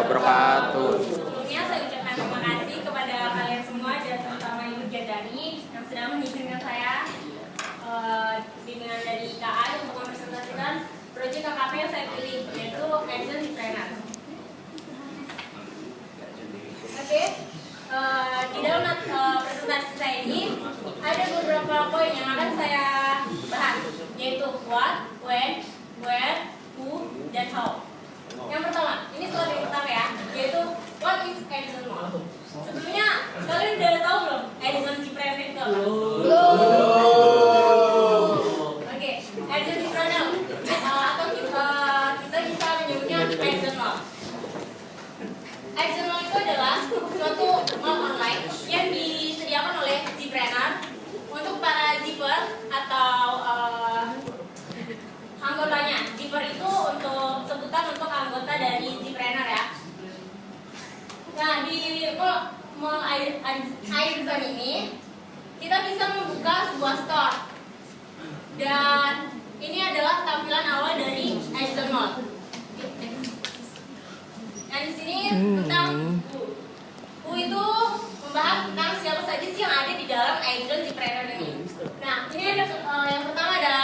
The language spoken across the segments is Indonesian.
wabarakatuh. Sebelumnya saya ucapkan terima kasih kepada kalian semua dan terutama Ibu Jadani yang sudah mengizinkan saya bimbingan dari IKA untuk mempresentasikan proyek KKP yang saya pilih, yaitu Agent Trainer. Oke, di dalam presentasi saya ini ada beberapa poin yang akan saya bahas, yaitu what, when, where, who, dan how. Yang pertama, ini slide yang pertama ya, yaitu what is Edison Mall. Sebelumnya, kalian udah tahu belum Edison Cipreneur itu apa? Oke, Edison Cipreneur atau kita bisa menyebutnya Edison Mall. Edison Mall itu adalah suatu mall online yang disediakan oleh Cipreneur untuk para zipper atau anggotanya. Zipper itu untuk sebutan untuk anggota dari Cipreneur ya. Nah, di mall Airzone ini kita bisa membuka sebuah store. Dan ini adalah tampilan awal dari Airzone Mall. Nah, di sini tentang U itu membahas tentang siapa saja sih yang ada di dalam Airzone Cipreneur ini. Nah, ini ada yang pertama ada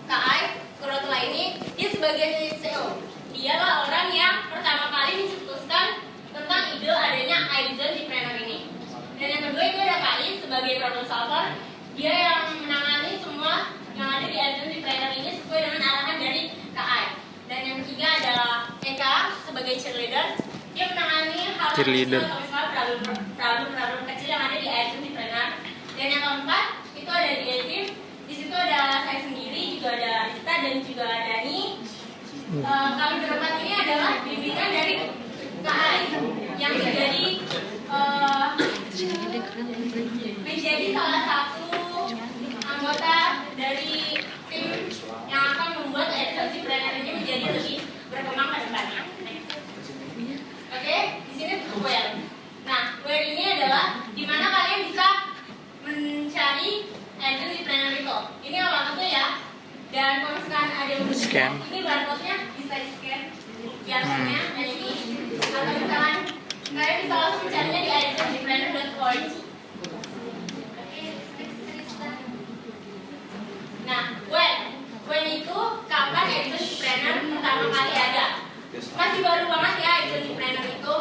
Kak Kurotula ini, dia sebagai CEO. Dialah orang yang pertama kali mencetuskan tentang ide adanya Airzone Cipreneur ini. Dan yang kedua itu ada Kai sebagai problem solver. Dia yang menangani semua yang ada di Airzone Cipreneur ini sesuai dengan arahan dari Kai. Dan yang ketiga adalah Eka sebagai cheerleader. Dia menangani hal kecil problem kecil yang ada di Airzone Cipreneur. Dan yang keempat itu ada di tim. Di situ ada saya sendiri, juga ada Rista dan juga Dani. Kami berempat ini adalah bimbingan dari KAI yang menjadi salah satu anggota dari tim yang akan membuat Airzone Cipreneur ini menjadi lebih berkembang ke depannya. Oke, di sini where. Nah, where ini adalah di mana kalian bisa mencari Airzone Cipreneur itu. Ini alamatnya ya. Dan kalau misalkan ada yang scan, ini barcode-nya bisa di scan. Biasanya ada ini. Atau misalkan kalian bisa langsung mencarinya di airzonecipreneur.org. Nah, when itu kapan Airzone Cipreneur pertama kali ada? Masih baru banget ya Airzone Cipreneur itu,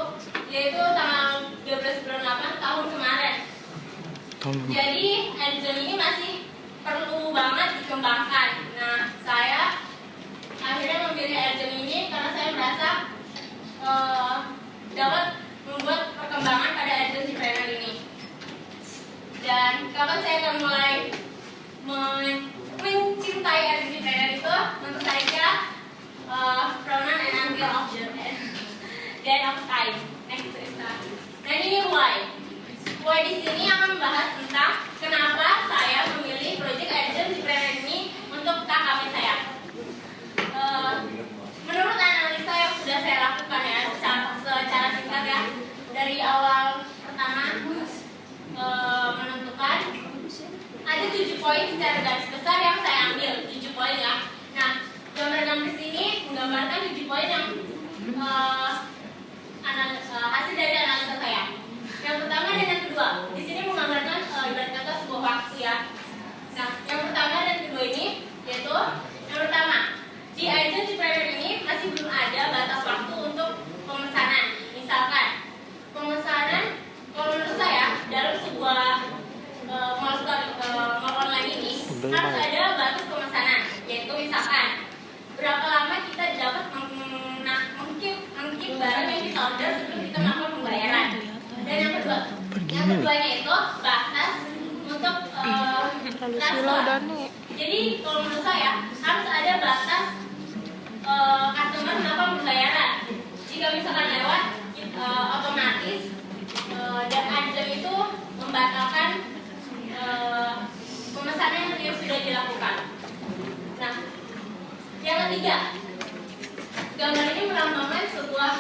yaitu tanggal 12 bulan 8 tahun kemarin. Jadi Airzone ini masih perlu banget dikembangkan. Nah, saya akhirnya memilih Airzone ini karena saya merasa dapat membuat perkembangan pada Airzone Cipreneur ini. Dan kapan saya akan mulai mencintai Airzone Cipreneur itu? Tentu saja pronoun and until of the dead of time. Next is dan ini why. Why di sini akan membahas tentang kenapa saya memilih proyek Airzone Cipreneur ini untuk KKP saya. Menurut analisa yang sudah saya lakukan ya secara singkat ya, dari awal pertama menentukan ada 7 poin secara garis besar yang saya ambil 7 poin ya. Nah, gambar-gambar di sini menggambarkan 7 poin yang hasil dari analisa saya. Yang pertama dan yang kedua, di sini menggambarkan ibarat kata sebuah waktu ya. Nah, yang pertama dan kedua ini yaitu yang pertama, di Airzone Cipreneur ini masih belum ada batas waktu untuk pemesanan. Misalkan pemesanan, kalau menurut saya dalam sebuah mall online ini harus ada batas pemesanan, yaitu misalkan berapa lama kita dapat mengkip barang yang kita order sebelum kita melakukan pembayaran. Dan yang keduanya itu batas untuk transfer. Jadi kalau menurut saya harus ada batas customer melakukan pembayaran. Jika misalkan lewat otomatis dan Airzone itu membatalkan pemesanan yang sudah dilakukan. Nah, yang ketiga, gambar ini melambangkan sebuah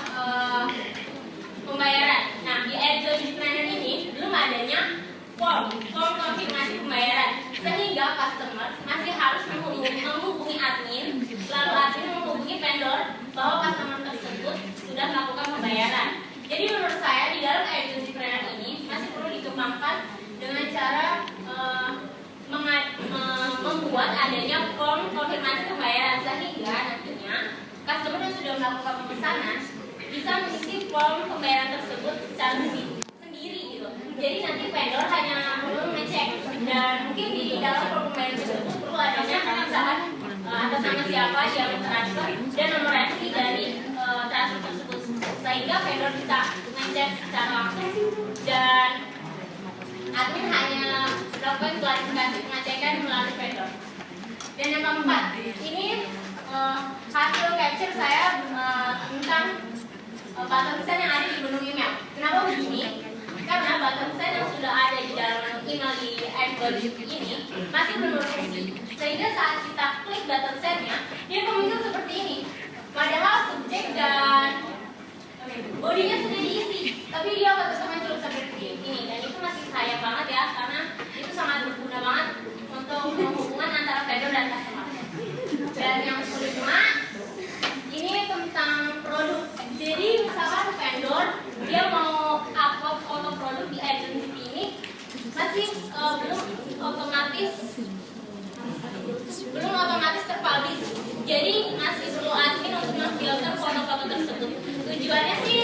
pembayaran. Nah, di Airzone Cipreneur ini belum adanya form konfirmasi pembayaran, sehingga customer masih harus menghubungi admin, lalu admin menghubungi vendor bahwa customer tersebut sudah melakukan pembayaran. membuka pemesanan bisa mengisi form pembayaran tersebut secara sendiri gitu. Jadi nanti vendor hanya perlu ngecek, dan mungkin di dalam form pembayaran tersebut perlu adanya misalkan atas nama siapa yang transfer dan nomor rekening dari transfer tersebut, sehingga vendor bisa ngecek secara langsung dan admin hanya melakukan klarifikasi pengecekan melalui vendor. Dan yang keempat, ini hasil capture saya tentang button send yang ada di menu email. Kenapa begini? Karena button send yang sudah ada di dalam email di Android ini masih belum berfungsi, sehingga saat kita klik button send-nya, dia muncul seperti ini. Padahal subjek dan bodinya sudah diisi, tapi dia tetap muncul seperti ini. Dan itu masih sayang banget ya, karena itu sangat berguna banget untuk hubungan antara vendor dan customer. Dan yang kelima, ini tentang produk. Jadi misalkan vendor dia mau upload foto produk di agency ini, masih belum otomatis terpublish. Jadi masih perlu admin untuk memfilter foto-foto tersebut. Tujuannya sih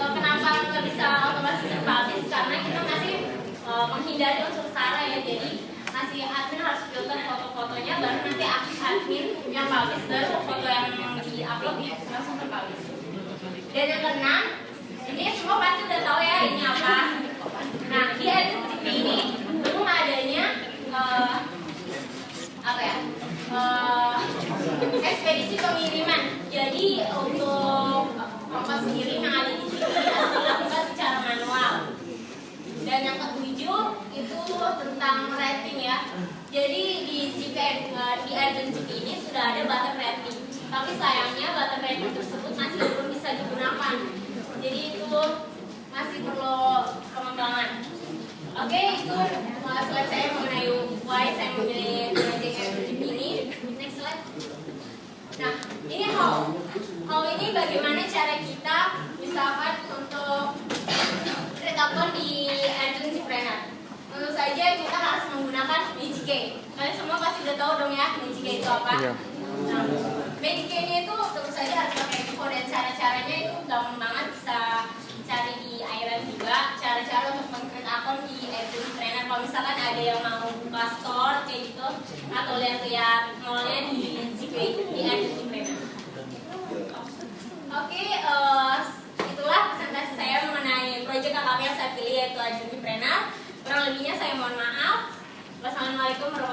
kenapa nggak bisa otomatis terpublish, karena kita masih menghindari unsur sara ya. Jadi masih admin harus filter foto-fotonya, baru nanti admin yang publish, baru foto yang di-upload ya langsung terpublish. Dan yang keenam, ini semua pasti udah tahu ya ini apa. Nah, di agency ini belum adanya ekspedisi pengiriman. Jadi untuk ongkos kirim yang ada di sini harus dilakukan secara manual. Dan yang ketujuh itu tentang rating ya. Jadi di agency ini sudah ada button rating, tapi sayangnya button rating tersebut masih belum bisa digunakan. Jadi itu masih perlu pengembangan. Oke, itu slide saya mengenai why saya memilih agency ini. Next slide. Nah, ini how. How ini bagaimana cara kita misalkan untuk create account di agency planner. Tentu saja kita harus menggunakan Magic Key. Kalian semua pasti udah tahu dong ya Magic Key itu apa. Nah, Magic Key-nya itu tentu saja harus pakai info, dan cara-caranya itu gampang banget, bisa cari di Iron juga cara-cara untuk meng-create akun di agency planner. Kalau misalkan ada yang mau buka store kayak gitu atau lihat-lihat mallnya di agency planner. Oke, itulah presentasi saya mengenai proyek KKP yang saya pilih, yaitu agency planner. Kurang lebihnya saya mohon maaf. Wassalamualaikum warahmatullahi wabarakatuh.